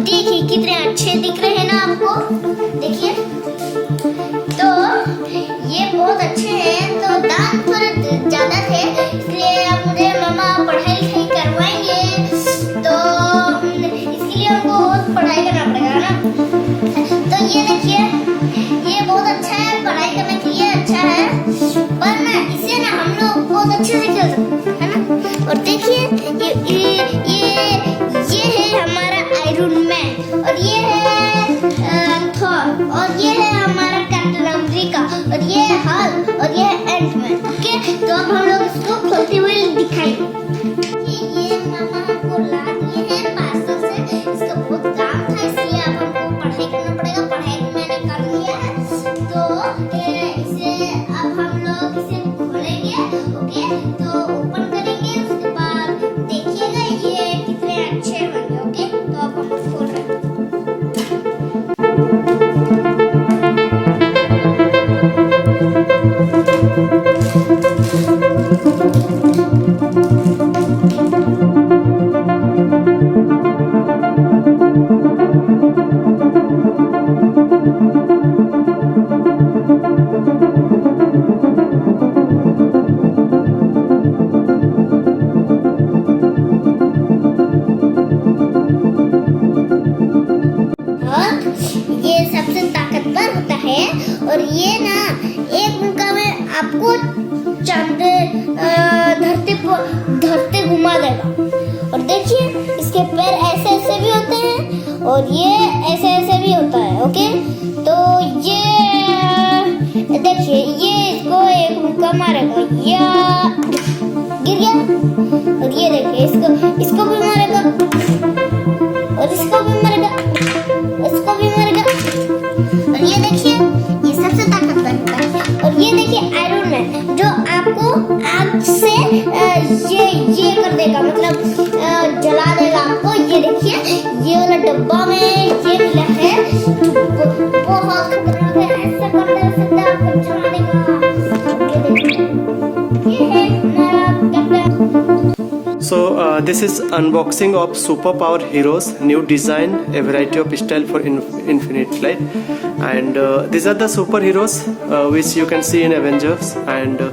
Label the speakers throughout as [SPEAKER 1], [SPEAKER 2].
[SPEAKER 1] देखिए कितने अच्छे दिख रहे हैं ना आपको, देखिए। तो ये बहुत अच्छे हैं। तो दाम थोड़े ज्यादा थे, इसलिए अब मुझे मामा पढ़ाई लिखाई करवाएंगे, तो इसके लिए हमको बहुत पढ़ाई करना पड़ेगा ना। तो ये देखिए, ये बहुत अच्छा है, पढ़ाई करने के लिए अच्छा है, पर ना इसे ना हम लोग बहुत अच्छे से खेल सकते हैं, है ना। और देखिए ये है हमारा आयरन मैन, और ये है थॉर, और ये है हमारा कैप्टन अमेरिका, और ये है हल्क, और ये है एंटमैन। ओके, तो अब हम लोग इसको खोलते हुए दिखाएंगे। ये मामा हमको ला दिए हैं पार्सल से, इसका बहुत काम था, इसलिए अब हमको पढ़ाई करना पड़ेगा। पढ़ाई मैंने कर लिया है, तो इसे अब हम लोग इसे खोलेंगे। ओके, तो ओपन करेंगे, उसके बाद देखिएगा ये कितने अच्छे बने। ओके, तो अब हम खोल रहे हैं। ये सबसे ताकतवर होता है, और ये ना एक मुक्का में आपको धरती घुमा देगा। और देखिए इसके पैर ऐसे ऐसे भी होते हैं, और ये ऐसे ऐसे भी होता है। ओके, तो ये देखिए, ये इसको एक मुक्का मारेगा, या गिर गया। और ये देखिए इसको भी मारेगा, और इसको भी मारेगा, इसको भी मारेगा। और ये देखिए, ये सबसे ताकतवर होता है। और ये देखिए आयरन मैन, जो आपको आग से ये कर देगा, मतलब जला देगा आपको। ये देखिए, ये वाला डब्बा में ये मिला है, बहुत खतरनाक है, ऐसा कर सकता है, आपको जला देगा। ये देखिए, ये है हमारा captain.
[SPEAKER 2] So this is unboxing of superpower heroes, new design, a variety of style for infinite light, and these are the superheroes which you can see in Avengers. And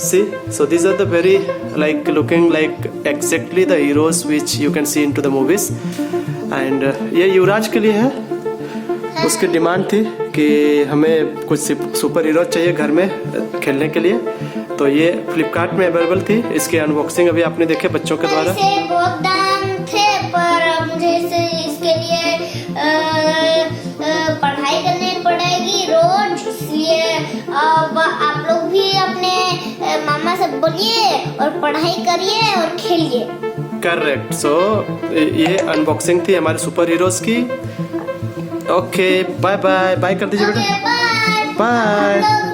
[SPEAKER 2] see, so these are the very like looking like exactly the heroes which you can see into the movies. And ये युवराज के लिए है, उसकी demand थी कि हमें कुछ super hero चाहिए घर में खेलने के लिए, तो ये फ्लिपकार्ट में अवेलेबल थी। इसकी अनबॉक्सिंग अभी आपने देखे बच्चों के द्वारा।
[SPEAKER 1] इसे बहुत दाम थे, पर मुझे इसके लिए पढ़ाई करनी पड़ेगी रोज, इसलिए अब आप लोग भी अपने मामा से बोलिए और पढ़ाई करिए और खेलिए।
[SPEAKER 2] करेक्ट। सो ये अनबॉक्सिंग थी हमारे सुपर हीरोज की। Okay, bye bye. बाय कर दीजिए बेटा।
[SPEAKER 1] Bye
[SPEAKER 2] bye.